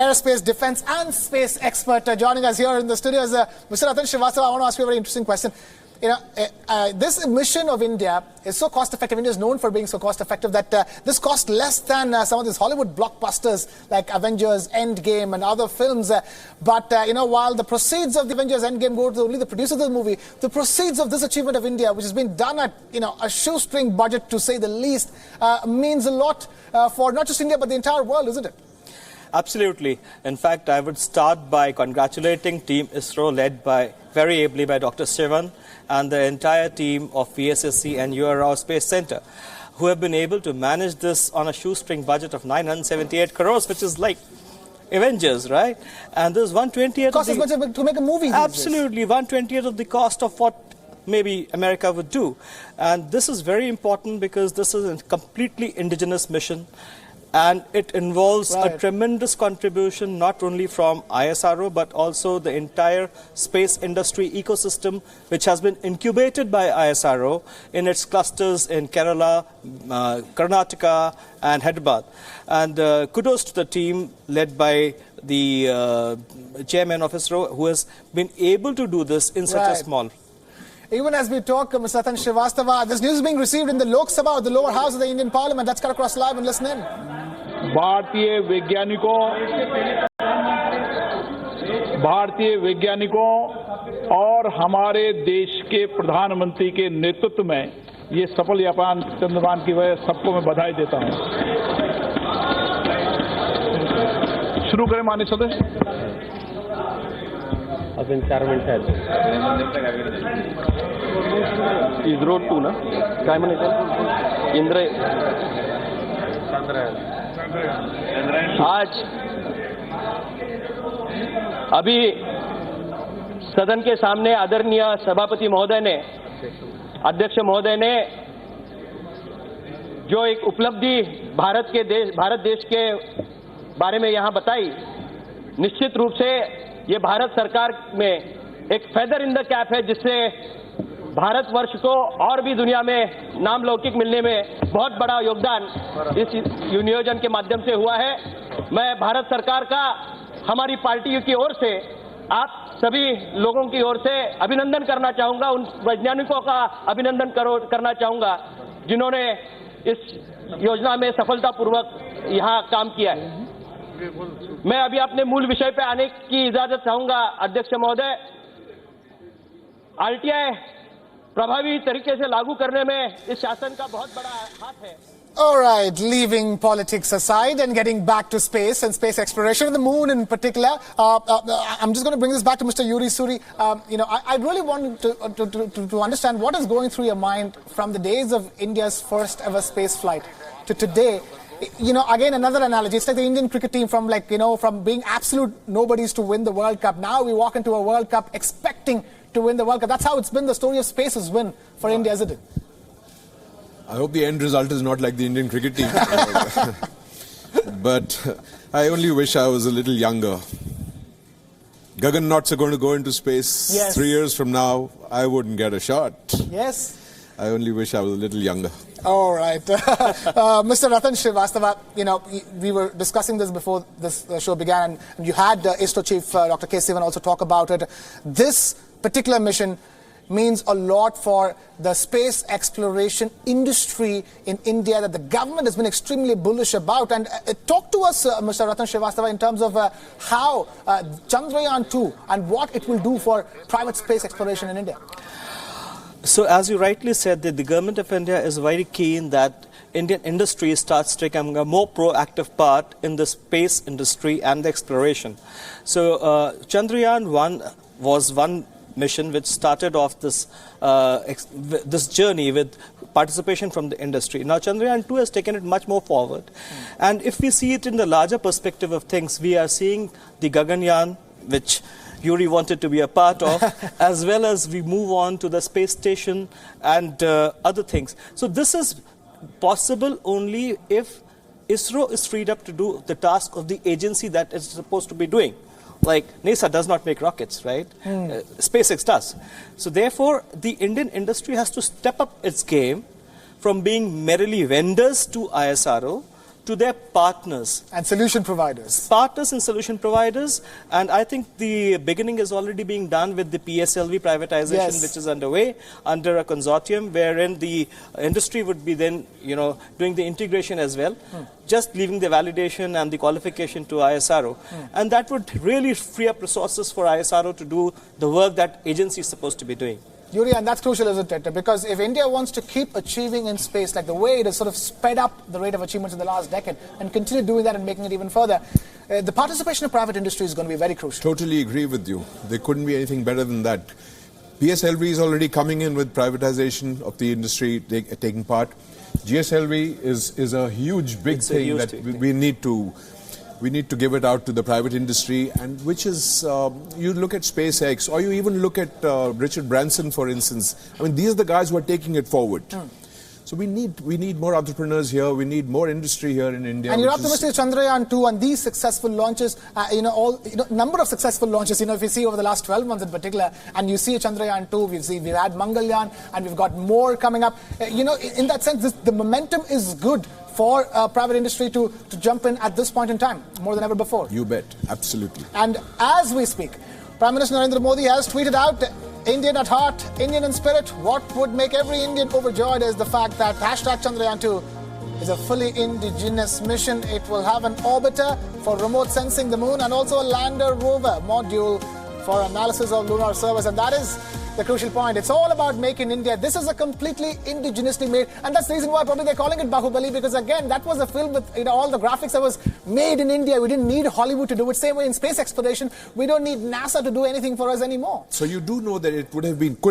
Aerospace, defense and space expert joining us here in the studios. Mr. Ratan Srivastava, I want to ask you a very interesting question. This mission of India is so cost effective. India is known for being so cost effective that this cost less than some of these Hollywood blockbusters like Avengers, Endgame and other films. But while the proceeds of the Avengers Endgame go to only the producers of the movie, the proceeds of this achievement of India, which has been done at a shoestring budget to say the least, means a lot for not just India but the entire world, isn't it? Absolutely. In fact, I would start by congratulating Team ISRO led very ably by Dr. Sivan and the entire team of VSSC and URR Space Center, who have been able to manage this on a shoestring budget of 978 crores, which is like Avengers, right? And there's 1/20th cost as much to make a movie. Absolutely, 1/20th of the cost of what maybe America would do. And this is very important because this is a completely indigenous mission. And it involves a tremendous contribution not only from ISRO but also the entire space industry ecosystem, which has been incubated by ISRO in its clusters in Kerala, Karnataka and Hyderabad. And kudos to the team led by the chairman of ISRO, who has been able to do this in such a small. Even as we talk, Mr. Ratan Srivastava, this news is being received in the Lok Sabha, or the lower house of the Indian Parliament. Let's cut across live and listen in. भारतीय वैज्ञानिकों और हमारे देश के प्रधानमंत्री के नेतृत्व में ये सफल यान चंद्रयान की वजह सबको मैं बधाई देता हूं। शुरू करें माननीय सदस्य। अजून 4 मिनिटं आहेत। इस्रो 2 ना काय म्हणायचं आज अभी सदन के सामने आदरणीय सभापति महोदय ने, अध्यक्ष महोदय ने जो एक उपलब्धि भारत देश के बारे में यहां बताई, निश्चित रूप से ये भारत सरकार में एक फेदर इन द कैप है, जिससे भारतवर्ष को और भी दुनिया में नाम लौकिक मिलने में बहुत बड़ा योगदान इस नियोजन के माध्यम से हुआ है। मैं भारत सरकार का, हमारी पार्टी की ओर से, आप सभी लोगों की ओर से अभिनंदन करना चाहूंगा। उन वैज्ञानिकों का अभिनंदन करना चाहूंगा जिन्होंने इस योजना में सफलतापूर्वक यहाँ काम किया है। मैं अभी अपने मूल विषय पे आने की इजाजत चाहूंगा। अध्यक्ष महोदय, आरटीआई प्रभावी तरीके से लागू करने में इस शासन का बहुत बड़ा हाथ है। All right, leaving politics aside and getting back to space and space exploration and the moon in particular, I'm just going to bring this back to Mr. Yuri Suri. I really want to understand what is going through your mind from the days of India's first ever space flight to today. Again, another analogy. It's like the Indian cricket team from from being absolute nobodies to win the World Cup. Now we walk into a World Cup expecting to win the World Cup. That's how it's been. The story of space has been for India, isn't it? I hope the end result is not like the Indian cricket team. But I only wish I was a little younger. Gagannauts are going to go into space 3 years from now. I wouldn't get a shot. Yes. I only wish I was a little younger. All right. Mr. Ratan Srivastava, we were discussing this before this show began, and you had ISRO Chief Dr. K. Sivan also talk about it. This particular mission means a lot for the space exploration industry in India that the government has been extremely bullish about. And talk to us, Mr. Ratan Srivastava, in terms of how Chandrayaan2 and what it will do for private space exploration in India. So as you rightly said, that the government of India is very keen that Indian industry starts taking a more proactive part in the space industry and the exploration. So Chandrayaan2 was one mission which started off this journey with participation from the industry. Now Chandrayaan2 has taken it much more forward. And if we see it in the larger perspective of things, we are seeing the Gaganyaan, which Yuri wanted to be a part of, as well as we move on to the space station and other things. So this is possible only if ISRO is freed up to do the task of the agency that it's supposed to be doing. Like NASA does not make rockets, right? SpaceX does. So therefore, the Indian industry has to step up its game from being merely vendors to ISRO to their partners. And solution providers. Partners and solution providers. And I think the beginning is already being done with the PSLV privatization, which is underway under a consortium wherein the industry would be then, doing the integration as well, just leaving the validation and the qualification to ISRO. And that would really free up resources for ISRO to do the work that agency is supposed to be doing. Yuri, and that's crucial, isn't it? Because if India wants to keep achieving in space, like the way it has sort of sped up the rate of achievements in the last decade and continue doing that and making it even further, the participation of private industry is going to be very crucial. Totally agree with you. There couldn't be anything better than that. PSLV is already coming in with privatization of the industry taking part. GSLV is a huge, big thing that we need to give it out to the private industry, and which is, you look at SpaceX, or you even look at Richard Branson, for instance. I mean, these are the guys who are taking it forward. So we need more entrepreneurs here. We need more industry here in India. And you're optimistic Chandrayaan2 and these successful launches, number of successful launches, if you see over the last 12 months in particular, and you see Chandrayaan2, we've had Mangalyaan, and we've got more coming up. In that sense, the momentum is good for private industry to jump in at this point in time, more than ever before. You bet, absolutely. And as we speak, Prime Minister Narendra Modi has tweeted out, Indian at heart, Indian in spirit. What would make every Indian overjoyed is the fact that #Chandrayaan2 is a fully indigenous mission. It will have an orbiter for remote sensing the moon and also a lander rover module for analysis of lunar surface. And that is the crucial point. It's all about Make in India. This is a completely indigenously made, and that's the reason why probably they're calling it Bahubali, because again, that was a film with all the graphics that was made in India. We didn't need Hollywood to do it. Same way in space exploration, we don't need NASA to do anything for us anymore. So you do know that it could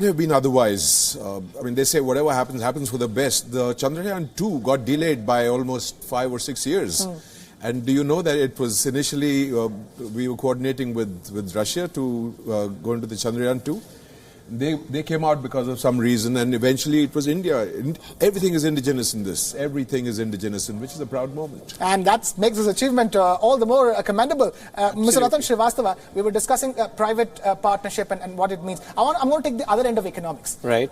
have been otherwise. I mean, they say whatever happens for the best. The Chandrayaan2 got delayed by almost 5 or 6 years. And do you know that it was initially, we were coordinating with Russia to go into the Chandrayaan2? They came out because of some reason, and eventually it was India. Everything is indigenous in this. Everything is indigenous, which is a proud moment. And that makes this achievement all the more commendable. Mr. Ratan Srivastava, we were discussing private partnership and what it means. I'm going to take the other end of economics. Right.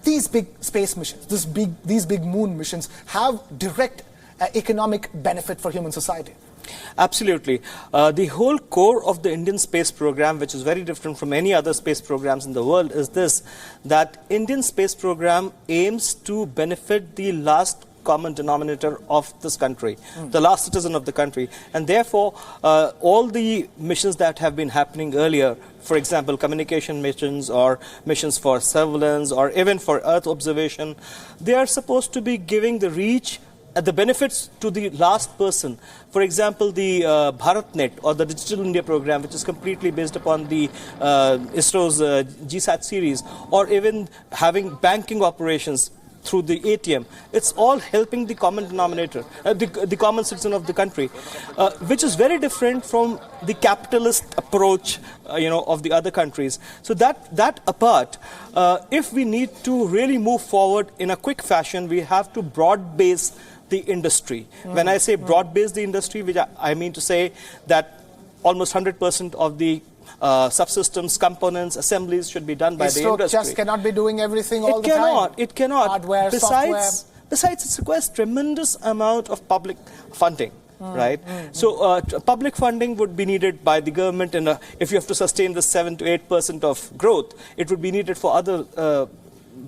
These big space missions, these big moon missions have direct economic benefit for human society. Absolutely. The whole core of the Indian space program, which is very different from any other space programs in the world, is this, that Indian space program aims to benefit the last common denominator of this country, the last citizen of the country. And therefore, all the missions that have been happening earlier, for example, communication missions or missions for surveillance or even for Earth observation, they are supposed to be giving the reach the benefits to the last person. For example, the BharatNet or the Digital India program, which is completely based upon the ISRO's GSAT series, or even having banking operations through the ATM, it's all helping the common denominator, the common citizen of the country, which is very different from the capitalist approach, of the other countries. So that apart, if we need to really move forward in a quick fashion, we have to broad base the industry. When I say broad base the industry, which I mean to say that almost 100% of the subsystems, components, assemblies should be done by the industry. Just cannot be doing everything all the time. It cannot. Hardware, software. Besides, it requires tremendous amount of public funding. Right? So public funding would be needed by the government, and if you have to sustain the 7 to 8% of growth, it would be needed for other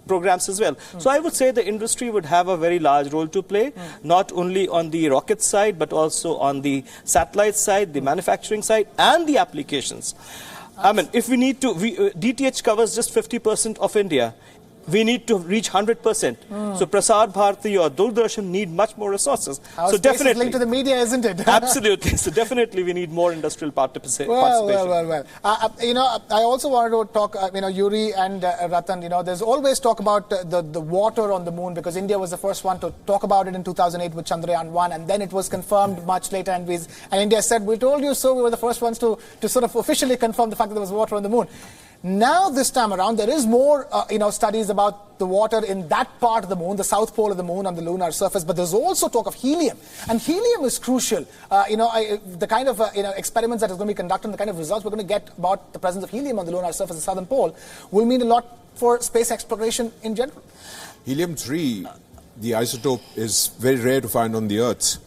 programs as well. So I would say the industry would have a very large role to play, not only on the rocket side, but also on the satellite side, the manufacturing side, and the applications. I mean, if we need to, DTH covers just 50% of India. We need to reach 100%. So Prasar Bharati or Doordarshan need much more resources. So definitely is linked to the media, isn't it? Absolutely. So definitely we need more industrial participation. Well. I also wanted to talk, Yuri and Ratan, there's always talk about the water on the moon, because India was the first one to talk about it in 2008 with Chandrayaan-1, and then it was confirmed much later, and India said, we told you so. We were the first ones to sort of officially confirm the fact that there was water on the moon. Now, this time around, there is more, studies about the water in that part of the moon, the south pole of the moon on the lunar surface. But there's also talk of helium, and helium is crucial. The kind of experiments that is going to be conducted, and the kind of results we're going to get about the presence of helium on the lunar surface, the southern pole, will mean a lot for space exploration in general. Helium-3, the isotope, is very rare to find on the Earth.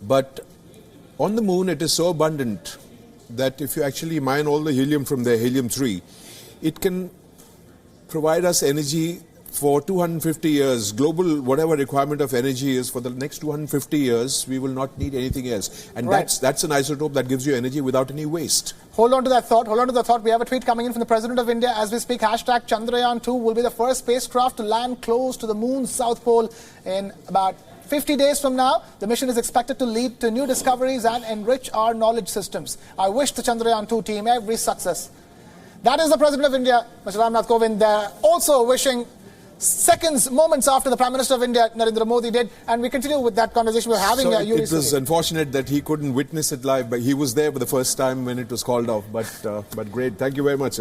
But on the moon, it is so abundant that if you actually mine all the helium from there, helium-3, it can provide us energy for 250 years. Global, whatever requirement of energy is for the next 250 years, we will not need anything else. And that's an isotope that gives you energy without any waste. Hold on to that thought. Hold on to the thought. We have a tweet coming in from the President of India as we speak. Hashtag Chandrayaan2 will be the first spacecraft to land close to the moon's south pole in about 50 days from now. The mission is expected to lead to new discoveries and enrich our knowledge systems. I wish the Chandrayaan2 team every success. That is the President of India, Mr. Ramnath Kovind, also wishing seconds, moments after the Prime Minister of India, Narendra Modi, did. And we continue with that conversation we're having. So it was unfortunate that he couldn't witness it live, but he was there for the first time when it was called off. But great. Thank you very much.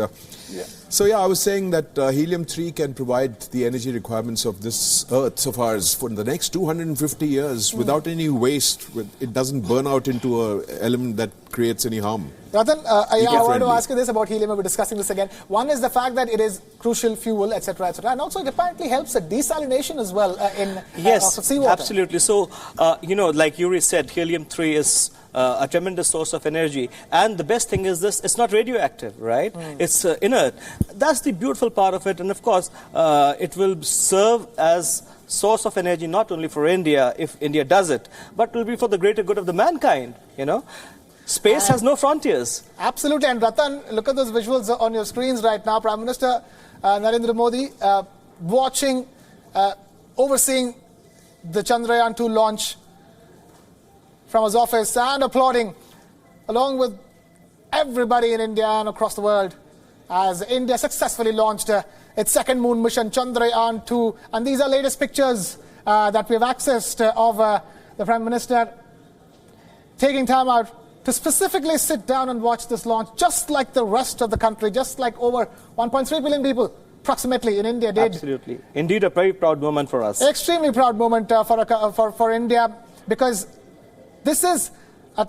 So I was saying that helium-3 can provide the energy requirements of this Earth of ours for the next 250 years without any waste. It doesn't burn out into an element that creates any harm. Ratan, I want to ask you this about helium. We're discussing this again. One is the fact that it is crucial fuel, etc., etc., and also it apparently helps the desalination as well of seawater. Absolutely. So, like Yuri said, helium-3 is a tremendous source of energy. And the best thing is this, it's not radioactive, right? It's inert. That's the beautiful part of it. And of course, it will serve as source of energy not only for India, if India does it, but it will be for the greater good of the mankind, Space has no frontiers. Absolutely. And Ratan, look at those visuals on your screens right now. Prime Minister Narendra Modi watching, overseeing the Chandrayaan2 launch from his office and applauding along with everybody in India and across the world as India successfully launched its second moon mission, Chandrayaan2. And these are latest pictures that we have accessed of the Prime Minister taking time out to specifically sit down and watch this launch, just like the rest of the country, just like over 1.3 billion people approximately in India did. Absolutely. Indeed, a very proud moment for us. Extremely proud moment for India, because this is a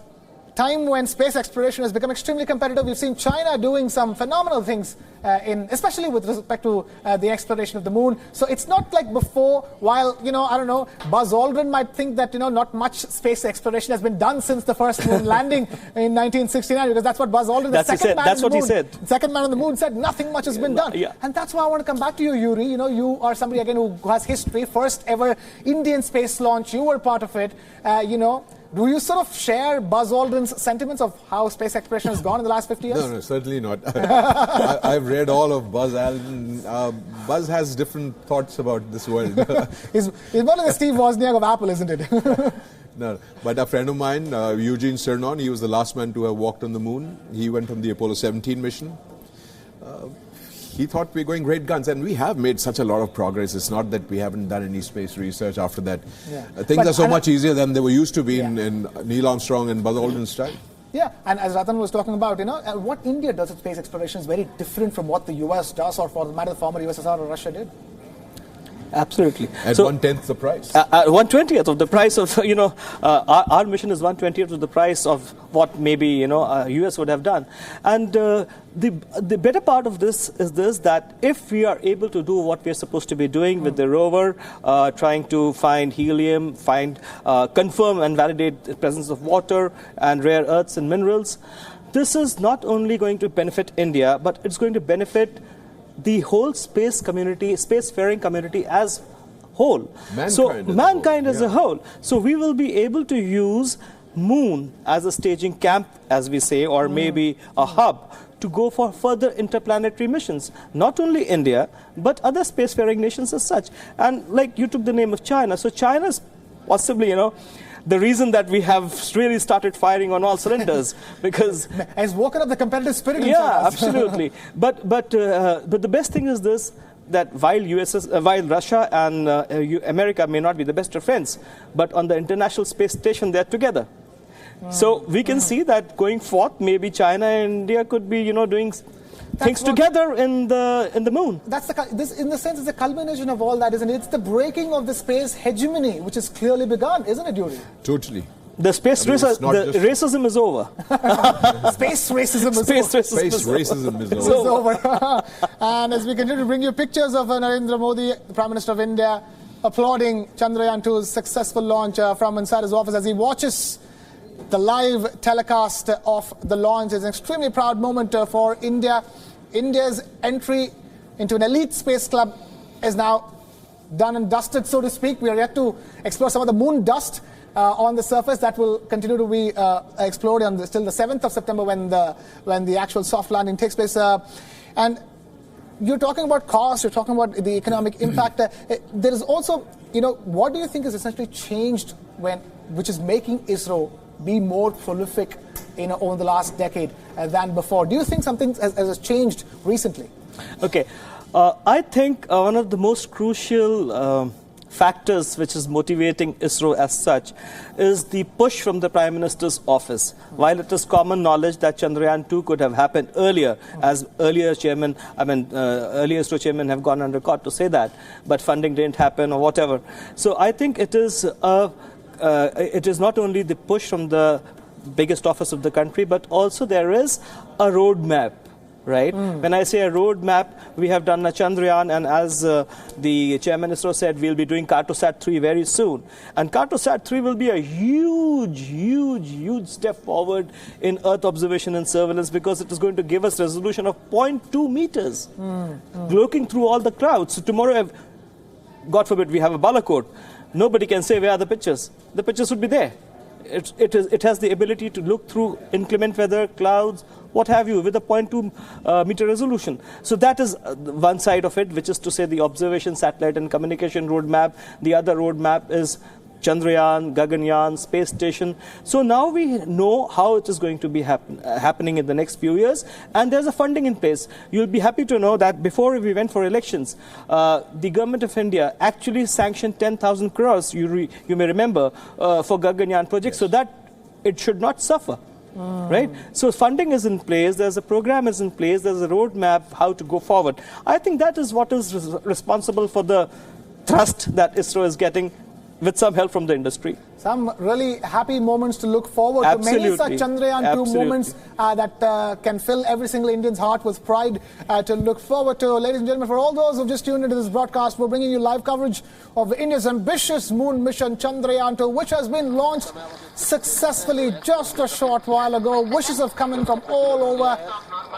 time when space exploration has become extremely competitive. We've seen China doing some phenomenal things, especially with respect to the exploration of the moon. So it's not like before, while, I don't know, Buzz Aldrin might think that, not much space exploration has been done since the first moon landing in 1969, because that's what Buzz Aldrin, he said. Second man on the moon, said nothing much has been done. Yeah. And that's why I want to come back to you, Yuri. You are somebody, again, who has history. First ever Indian space launch. You were part of it. Do you sort of share Buzz Aldrin's sentiments of how space exploration has gone in the last 50 years? No, certainly not. I've read all of Buzz Aldrin. Buzz has different thoughts about this world. He's more like the Steve Wozniak of Apple, isn't it? No, but a friend of mine, Eugene Cernan, he was the last man to have walked on the moon. He went on the Apollo 17 mission. He thought we were going great guns, and we have made such a lot of progress. It's not that we haven't done any space research after that. Things are so much easier than they were used to be in Neil Armstrong and Buzz Aldrin's time. Yeah, and as Ratan was talking about, what India does at space exploration is very different from what the US does, or for the matter, the former USSR or Russia did. Absolutely. At 1/10 the price. 1/20th of the price of, our mission is 1/20th of the price of what maybe, US would have done. And the better part of this is that if we are able to do what we are supposed to be doing with the rover, trying to find helium, confirm and validate the presence of water and rare earths and minerals, this is not only going to benefit India, but it's going to benefit the whole space community, spacefaring community as whole. Mankind as a whole. So we will be able to use moon as a staging camp, as we say, or maybe a hub to go for further interplanetary missions. Not only India, but other spacefaring nations as such. And like you took the name of China. So China's possibly, the reason that we have really started firing on all cylinders, because has woken up the competitive spirit. Yeah, absolutely. But the best thing is this: that while Russia and America may not be the best of friends, but on the International Space Station they're together. So we can see that going forth, maybe China and India could be, doing things together in the moon. This, in the sense, is the culmination of all that, isn't it? It's the breaking of the space hegemony, which has clearly begun, isn't it, Yuri? Totally. The racism is over. Space racism is over. And as we continue to bring you pictures of Narendra Modi, the Prime Minister of India, applauding Chandrayaan2's successful launch from inside his office as he watches the live telecast of the launch is an extremely proud moment for India. India's entry into an elite space club is now done and dusted, so to speak. We are yet to explore some of the moon dust on the surface. That will continue to be explored till the 7th of September when the actual soft landing takes place. And you're talking about cost, you're talking about the economic impact. There is also, what do you think has essentially changed which is making ISRO be more prolific over the last decade than before? Do you think something has changed recently? Okay. I think one of the most crucial factors which is motivating ISRO as such is the push from the Prime Minister's office. While it is common knowledge that Chandrayaan2 could have happened earlier, as earlier ISRO chairmen have gone on record to say that, but funding didn't happen or whatever. So I think it is not only the push from the biggest office of the country, but also there is a roadmap. Right? When I say a roadmap, we have done a Chandrayaan, and as the Chairman ISRO said, we'll be doing Cartosat 3 very soon. And Cartosat 3 will be a huge step forward in Earth observation and surveillance, because it is going to give us resolution of 0.2 meters, looking through all the clouds. So tomorrow, God forbid, we have a Balakot. Nobody can say where are the pictures. The pictures would be there. It has the ability to look through inclement weather, clouds, what have you, with a 0.2 meter resolution. So that is one side of it, which is to say the observation, satellite and communication roadmap. The other roadmap is Chandrayaan, Gaganyaan, space station. So now we know how it is going to be happening in the next few years, and there's a funding in place. You'll be happy to know that before we went for elections, the government of India actually sanctioned 10,000 crores, you may remember, for Gaganyaan project, so that it should not suffer. Right? So funding is in place, there's a program is in place, there's a roadmap how to go forward. I think that is what is responsible for the thrust that ISRO is getting, with some help from the industry. Some really happy moments to look forward to. Many such Chandrayaan2 moments that can fill every single Indian's heart with pride to look forward to. Ladies and gentlemen, for all those who've just tuned into this broadcast, we're bringing you live coverage of India's ambitious moon mission Chandrayaan2, which has been launched successfully just a short while ago. Wishes have come in from all over,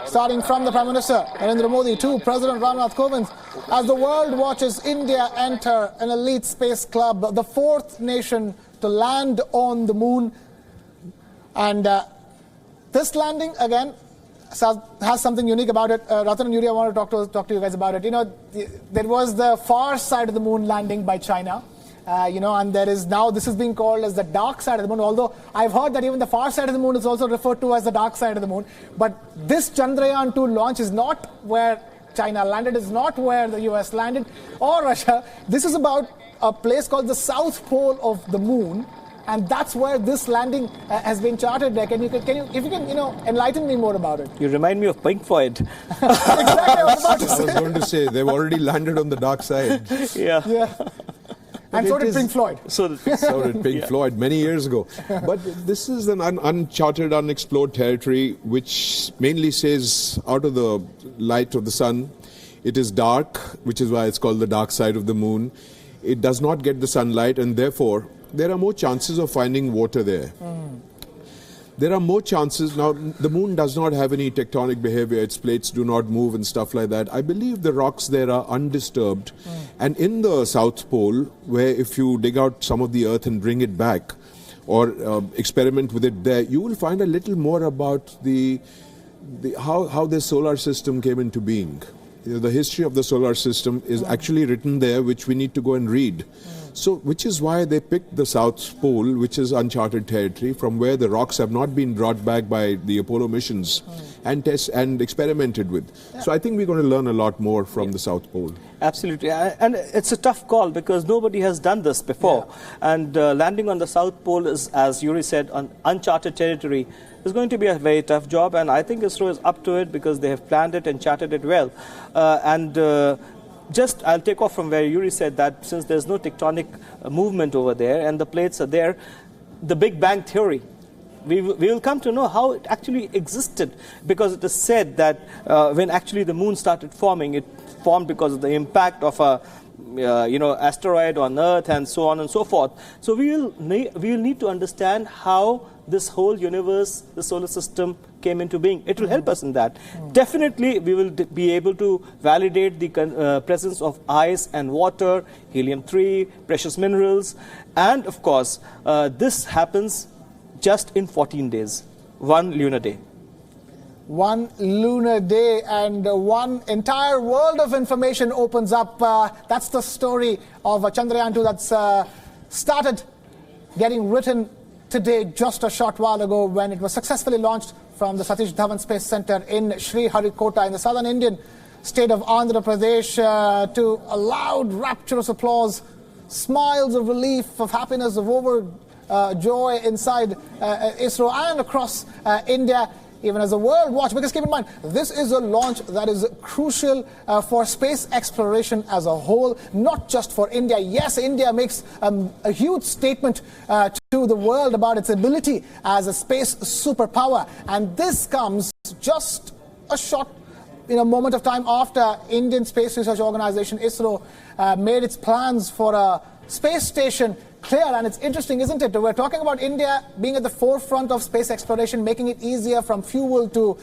starting from the Prime Minister Narendra Modi to President Ramnath Kovind, as the world watches India enter an elite space club, the fourth nation to land on the moon. And this landing, again, has something unique about it. Ratan and Yuri, I want to talk to you guys about it. There was the far side of the moon landing by China. And there is now, this is being called as the dark side of the moon, although I've heard that even the far side of the moon is also referred to as the dark side of the moon. But this Chandrayaan2 launch is not where China landed, is not where the US landed, or Russia. This is about a place called the South Pole of the moon, and that's where this landing has been charted. If you can enlighten me more about it. You remind me of Pink Floyd. Exactly, I was going to say they've already landed on the dark side. Yeah. And so did Pink Floyd. So did Pink Floyd many years ago. But this is an uncharted, unexplored territory which mainly says out of the light of the sun. It is dark, which is why it's called the dark side of the moon. It does not get the sunlight, and therefore there are more chances of finding water there. There are more chances. Now, the moon does not have any tectonic behavior. Its plates do not move and stuff like that. I believe the rocks there are undisturbed. And in the South Pole, where if you dig out some of the earth and bring it back, or experiment with it there, you will find a little more about how the solar system came into being. The history of the solar system is actually written there, which we need to go and read. So, which is why they picked the South Pole, which is uncharted territory, from where the rocks have not been brought back by the Apollo missions and experimented with. So I think we're going to learn a lot more from the South Pole. Absolutely. And it's a tough call because nobody has done this before. And landing on the South Pole is, as Yuri said, on uncharted territory. It's going to be a very tough job, and I think ISRO is up to it because they have planned it and charted it well. I'll take off from where Yuri said that since there's no tectonic movement over there and the plates are there, the Big Bang theory, we will come to know how it actually existed, because it is said that when actually the moon started forming, it formed because of the impact of a asteroid on Earth and so on and so forth. So we will need to understand how this whole universe, the solar system came into being. It will help us in that. Definitely, we will be able to validate the presence of ice and water, helium-3, precious minerals, and of course, this happens just in 14 days, one lunar day. One lunar day and one entire world of information opens up. That's the story of Chandrayaan2 that's started getting written today, just a short while ago, when it was successfully launched from the Satish Dhawan Space Center in Sriharikota in the southern Indian state of Andhra Pradesh, to a loud, rapturous applause, smiles of relief, of happiness, of joy inside ISRO and across India, even as the world watch. Because keep in mind, this is a launch that is crucial for space exploration as a whole, not just for India. Yes, India makes a huge statement to the world about its ability as a space superpower. And this comes just a short moment of time after Indian Space Research Organization, ISRO, made its plans for a space station clear. And it's interesting, isn't it? We're talking about India being at the forefront of space exploration, making it easier from fuel to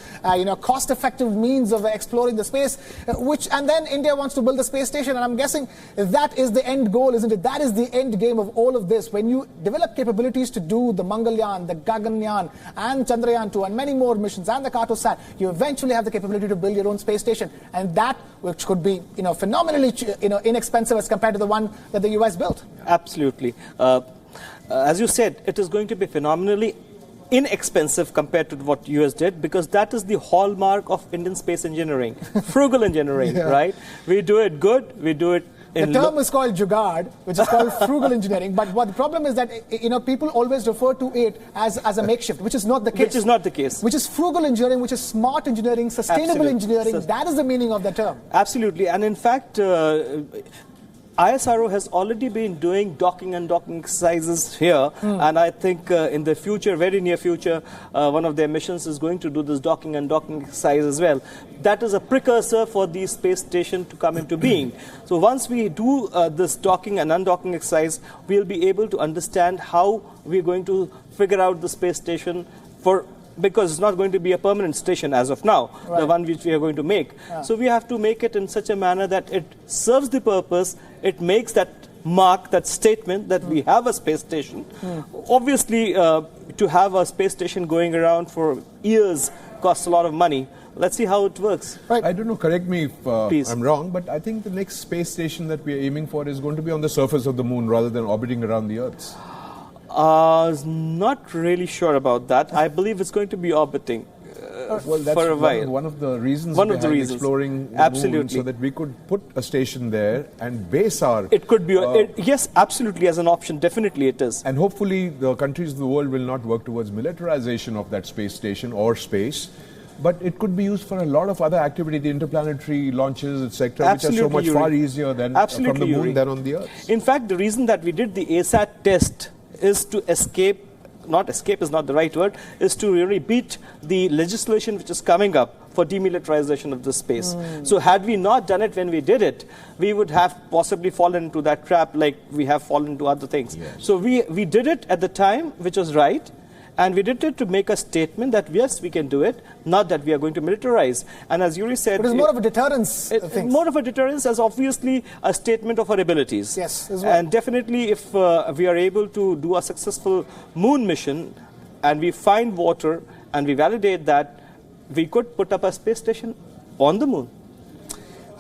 cost-effective means of exploring the space, and then India wants to build a space station. And I'm guessing that is the end goal, isn't it? That is the end game of all of this. When you develop capabilities to do the Mangalyaan, the Gaganyaan, and Chandrayaan2, and many more missions, and the Cartosat, you eventually have the capability to build your own space station, and that, which could be phenomenally inexpensive as compared to the one that the US built. Absolutely. As you said, it is going to be phenomenally inexpensive compared to what US did, because that is the hallmark of Indian space engineering, frugal engineering, right? We do it good, we do it in... The term is called jugaad, which is called frugal engineering, but what the problem is that people always refer to it as a makeshift, which is not the case. Which is not the case. Which is frugal engineering, which is smart engineering, sustainable engineering. That is the meaning of the term. Absolutely. And in fact, ISRO has already been doing docking and docking exercises here, and I think in the future, very near future, one of their missions is going to do this docking and docking exercise as well. That is a precursor for the space station to come into being. So once we do this docking and undocking exercise, we'll be able to understand how we're going to figure out the space station because it's not going to be a permanent station as of now, the one which we are going to make. So we have to make it in such a manner that it serves the purpose, it makes that mark, that statement that we have a space station. Obviously, to have a space station going around for years costs a lot of money. Let's see how it works. I don't know, correct me if I'm wrong, but I think the next space station that we are aiming for is going to be on the surface of the moon rather than orbiting around the Earth. Not really sure about that. I believe it's going to be orbiting well, that's for a while. One of the reasons behind exploring the moon, so that we could put a station there and base our... It could be, yes, absolutely, as an option, definitely it is. And hopefully the countries of the world will not work towards militarization of that space station or space, but it could be used for a lot of other activity, the interplanetary launches, etc., which are so much far easier than from the moon than on the Earth. In fact, the reason that we did the ASAT test is to escape is not the right word, is to really beat the legislation which is coming up for demilitarization of the space. So had we not done it when we did it, we would have possibly fallen into that trap like we have fallen into other things. So we did it at the time which was right, and we did it to make a statement that yes, we can do it, not that we are going to militarize. And as Yuri said... But it's more of a deterrence thing. More of a deterrence as obviously a statement of our abilities. Yes, as well. And definitely if we are able to do a successful moon mission and we find water and we validate that, we could put up a space station on the moon.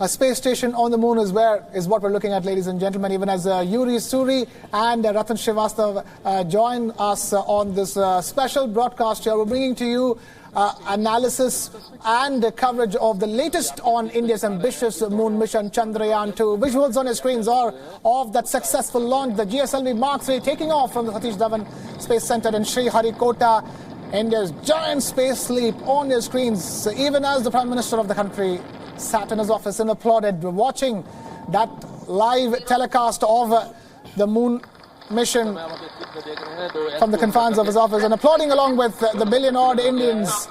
A space station on the moon is what we're looking at, ladies and gentlemen, even as Yuri Suri and Ratan Srivastava join us on this special broadcast here. We're bringing to you analysis and coverage of the latest on India's ambitious moon mission, Chandrayaan2. Visuals on your screens are of that successful launch, the GSLV Mark III taking off from the Satish Dhawan Space Center in Sriharikota. India's giant space leap on your screens, even as the Prime Minister of the country sat in his office and applauded, watching that live telecast of the moon mission from the confines of his office and applauding along with the billion-odd Indians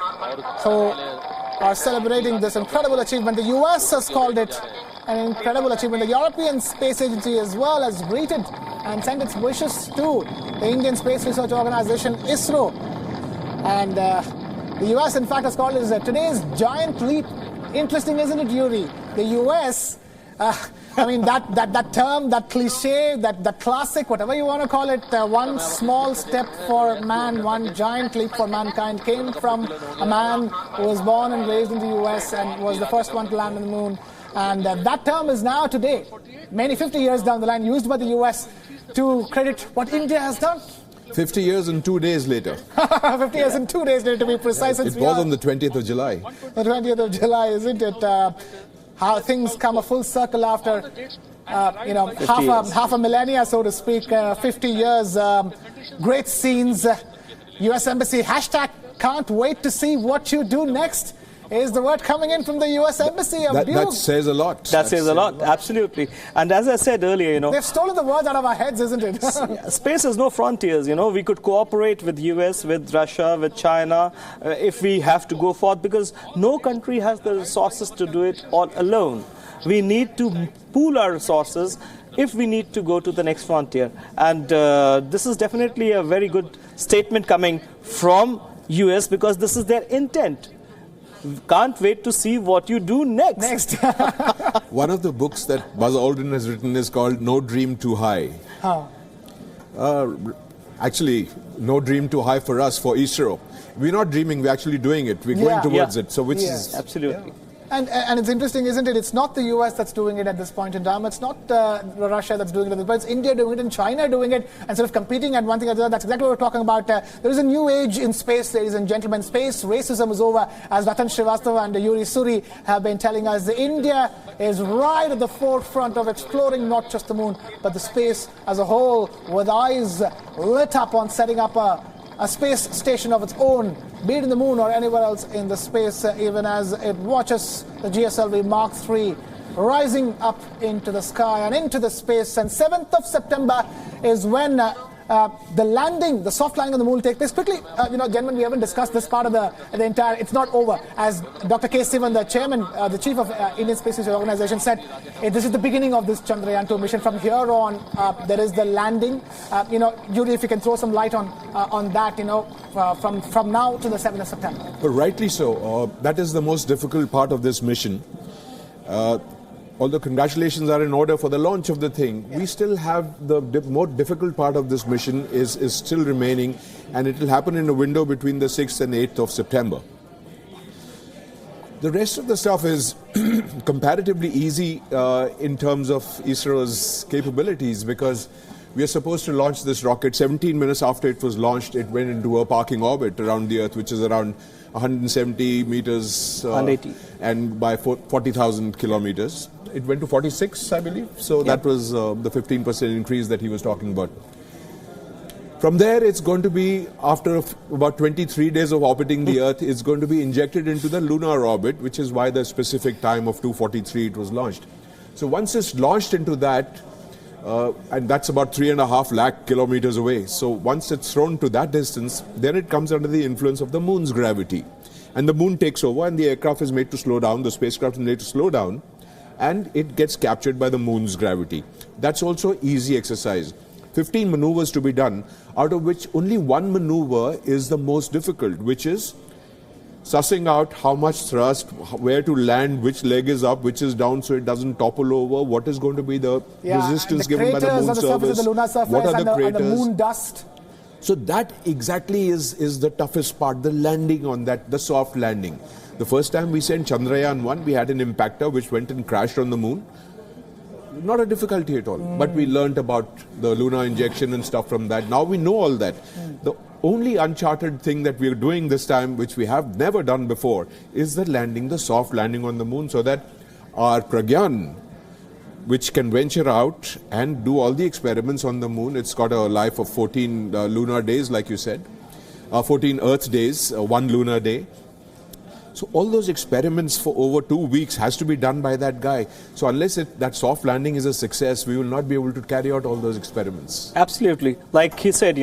who are celebrating this incredible achievement. The US has called it an incredible achievement. The European Space Agency as well has greeted and sent its wishes to the Indian Space Research Organization, ISRO, And the US, in fact, has called it today's giant leap. Interesting, isn't it, Yuri? The US, I mean, that term, that cliche, that classic, whatever you want to call it, one small step for man, one giant leap for mankind, came from a man who was born and raised in the US and was the first one to land on the moon. And that term is now today, many 50 years down the line, used by the US to credit what India has done. 50 years and 2 days later. 50 years and 2 days later, to be precise. It was on the 20th of July. The 20th of July, isn't it? How things come a full circle after, half a millennia, so to speak, 50 years. Great scenes. US Embassy, hashtag can't wait to see what you do next. Is the word coming in from the US Embassy? That says a lot. That says a lot, absolutely. And as I said earlier, they've stolen the words out of our heads, isn't it? Space has no frontiers, we could cooperate with US, with Russia, with China, if we have to go forth, because no country has the resources to do it all alone. We need to pool our resources if we need to go to the next frontier. And this is definitely a very good statement coming from US, because this is their intent. Can't wait to see what you do next. One of the books that Buzz Aldrin has written is called No Dream Too High. Actually, no dream too high for us, for ISRO. We're not dreaming, we're actually doing it. We're going towards it. So which is absolutely. Yeah. And it's interesting, isn't it? It's not the US that's doing it at this point in time. It's not Russia that's doing it, but it's India doing it and China doing it, and sort of competing at one thing or the other. That's exactly what we're talking about. There is a new age in space, ladies and gentlemen. Space racism is over, as Ratan Srivastava and Yuri Suri have been telling us. India is right at the forefront of exploring not just the moon, but the space as a whole, with eyes lit up on setting up a space station of its own, be it in the moon or anywhere else in the space, even as it watches the GSLV Mark III rising up into the sky and into the space. And 7th of September is when the landing, the soft landing on the moon will take place. Quickly, gentlemen, we haven't discussed this part of the entire, it's not over. As Dr. K. Sivan, the chairman, the chief of Indian Space Research Organization said, this is the beginning of this Chandrayaan2 mission. From here on, there is the landing. Yuri, if you can throw some light on that, from now to the 7th of September. But rightly so. That is the most difficult part of this mission. Although congratulations are in order for the launch of the thing, we still have the more difficult part of this mission is still remaining, and it will happen in a window between the 6th and 8th of September. The rest of the stuff is comparatively easy in terms of ISRO's capabilities, because we are supposed to launch this rocket 17 minutes after it was launched. It went into a parking orbit around the Earth, which is around 170 meters 180. And by 40,000 kilometers. It went to 46, I believe. So that was the 15% increase that he was talking about. From there, it's going to be, after about 23 days of orbiting the Earth, it's going to be injected into the lunar orbit, which is why the specific time of 2:43 it was launched. So once it's launched into that, and that's about 3.5 lakh kilometers away. So once it's thrown to that distance, then it comes under the influence of the moon's gravity. And the moon takes over, and the aircraft is made to slow down, the spacecraft is made to slow down, and it gets captured by the moon's gravity. That's also easy exercise. 15 maneuvers to be done, out of which only one maneuver is the most difficult, which is sussing out how much thrust, where to land, which leg is up, which is down so it doesn't topple over, what is going to be the resistance given by the moon surface, the lunar surface, what are the craters, and the moon dust. So that exactly is the toughest part, the landing on that, the soft landing. The first time we sent Chandrayaan2, we had an impactor which went and crashed on the moon. Not a difficulty at all, but we learnt about the lunar injection and stuff from that. Now we know all that. The only uncharted thing that we are doing this time, which we have never done before, is the landing, the soft landing on the moon, so that our Pragyan, which can venture out and do all the experiments on the moon, it's got a life of 14 lunar days, like you said, 14 Earth days, 1 lunar day. So all those experiments for over 2 weeks has to be done by that guy. So unless that soft landing is a success, we will not be able to carry out all those experiments. Absolutely. Like he said,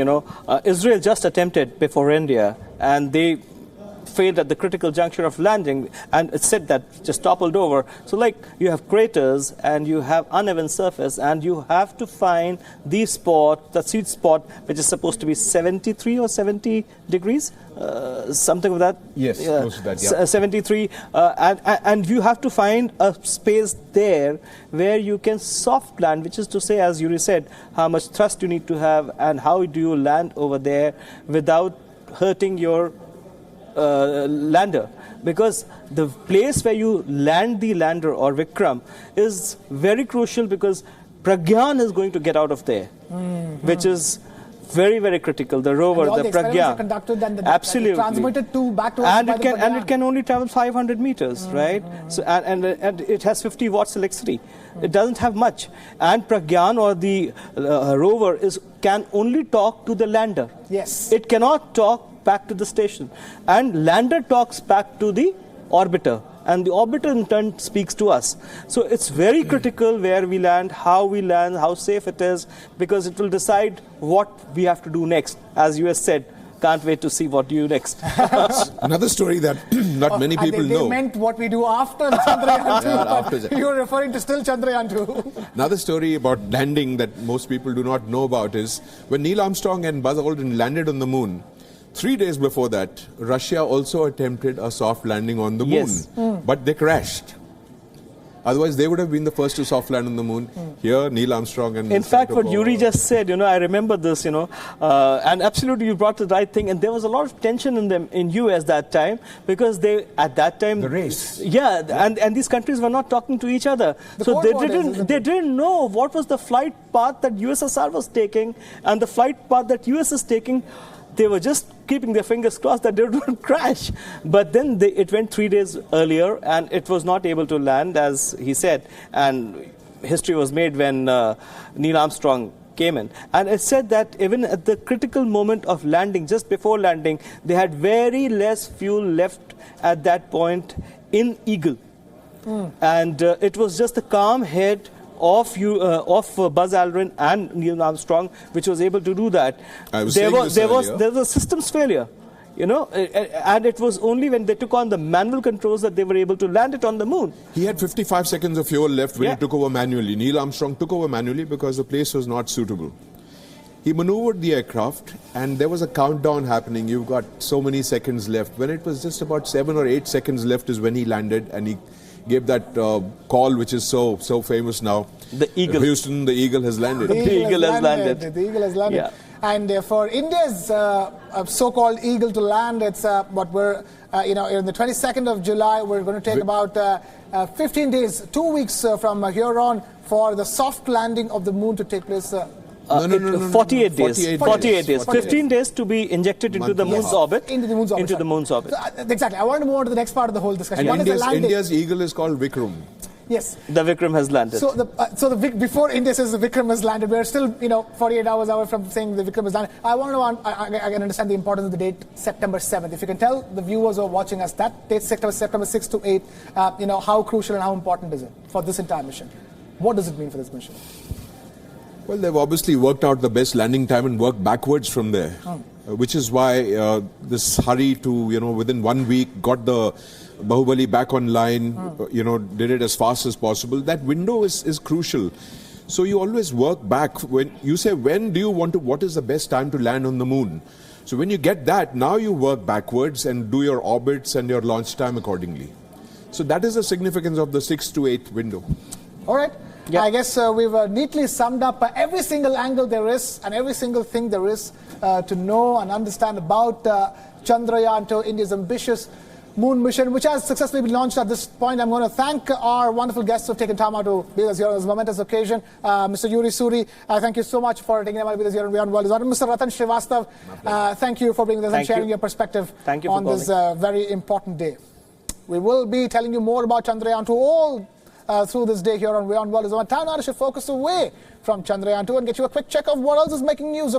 Israel just attempted before India, and they failed at the critical juncture of landing, and it said that just toppled over. So like you have craters and you have uneven surface, and you have to find the spot, the sweet spot, which is supposed to be 73 or 70 degrees, something of that. Yes, close to that, yeah. 73, and you have to find a space there where you can soft land, which is to say, as Yuri said, how much thrust you need to have and how do you land over there without hurting your lander. Because the place where you land the lander or Vikram is very crucial, because Pragyan is going to get out of there, which is very, very critical. The rover, and all the Pragyan, conducted and absolutely transmitted back to and it can only travel 500 meters, right? So and it has 50 watts electricity. It doesn't have much, and Pragyan or the rover can only talk to the lander. Yes, it cannot talk back to the station, and lander talks back to the orbiter, and the orbiter in turn speaks to us. So it's very critical where we land, how safe it is, because it will decide what we have to do next. As you have said, can't wait to see what you do next. Another story that not many people know. They meant what we do after Chandrayaan2. Yeah, after that. You're referring to still Chandrayaan2. Another story about landing that most people do not know about is when Neil Armstrong and Buzz Aldrin landed on the moon, 3 days before that, Russia also attempted a soft landing on the moon, but they crashed. Otherwise, they would have been the first to soft land on the moon. Here, Neil Armstrong and... In fact, what Yuri just said, I remember this, and absolutely you brought the right thing. And there was a lot of tension in US that time, because at that time... The race. Yeah, and these countries were not talking to each other. So they didn't know what was the flight path that USSR was taking and the flight path that US is taking. They were just keeping their fingers crossed that they wouldn't crash. But then it went 3 days earlier, and it was not able to land, as he said. And history was made when Neil Armstrong came in. And it said that even at the critical moment of landing, just before landing, they had very less fuel left at that point in Eagle. And it was just the calm head of Buzz Aldrin and Neil Armstrong, which was able to do that. There was a systems failure, and it was only when they took on the manual controls that they were able to land it on the moon. He had 55 seconds of fuel left when he took over manually. Neil Armstrong took over manually because the place was not suitable. He maneuvered the aircraft, and there was a countdown happening. You've got so many seconds left. When it was just about 7 or 8 seconds left is when he landed, and he gave that call, which is so famous now. The Eagle. Houston, the Eagle has landed. The Eagle has landed. The Eagle has landed. Yeah. And for India's so-called Eagle to land, it's what we're, in the 22nd of July, we're going to take about 15 days, 2 weeks from here on for the soft landing of the moon to take place. 48 days. 48 days. 15 days to be injected into the moon's orbit. Into the moon's orbit. Into the moon's orbit. So, exactly. I want to move on to the next part of the whole discussion. And India's Eagle is called Vikram. Yes. The Vikram has landed. So before India says the Vikram has landed, we're still 48 hours away from saying the Vikram has landed. I want to I can understand the importance of the date September 7th. If you can tell the viewers who are watching us that date September 6 to 8, how crucial and how important is it for this entire mission? What does it mean for this mission? Well, they've obviously worked out the best landing time and worked backwards from there, which is why this hurry to, within 1 week, got the Bahubali back online, did it as fast as possible. That window is crucial. So you always work back. When you say, what is the best time to land on the moon? So when you get that, now you work backwards and do your orbits and your launch time accordingly. So that is the significance of the 6 to 8 window. All right. Yeah. I guess we've neatly summed up every single angle there is and every single thing there is to know and understand about Chandrayaan2, India's ambitious moon mission, which has successfully been launched at this point. I'm going to thank our wonderful guests who have taken time out to be with us here on this momentous occasion. Mr. Yuri Suri, thank you so much for taking time out to be with us here on Beyond World. Mr. Ratan Srivastav, thank you for being with us and sharing your perspective on this very important day. We will be telling you more about Chandrayaan2 all through this day here on Beyond World. Time now to shift focus away from Chandrayaan2 and get you a quick check of what else is making news.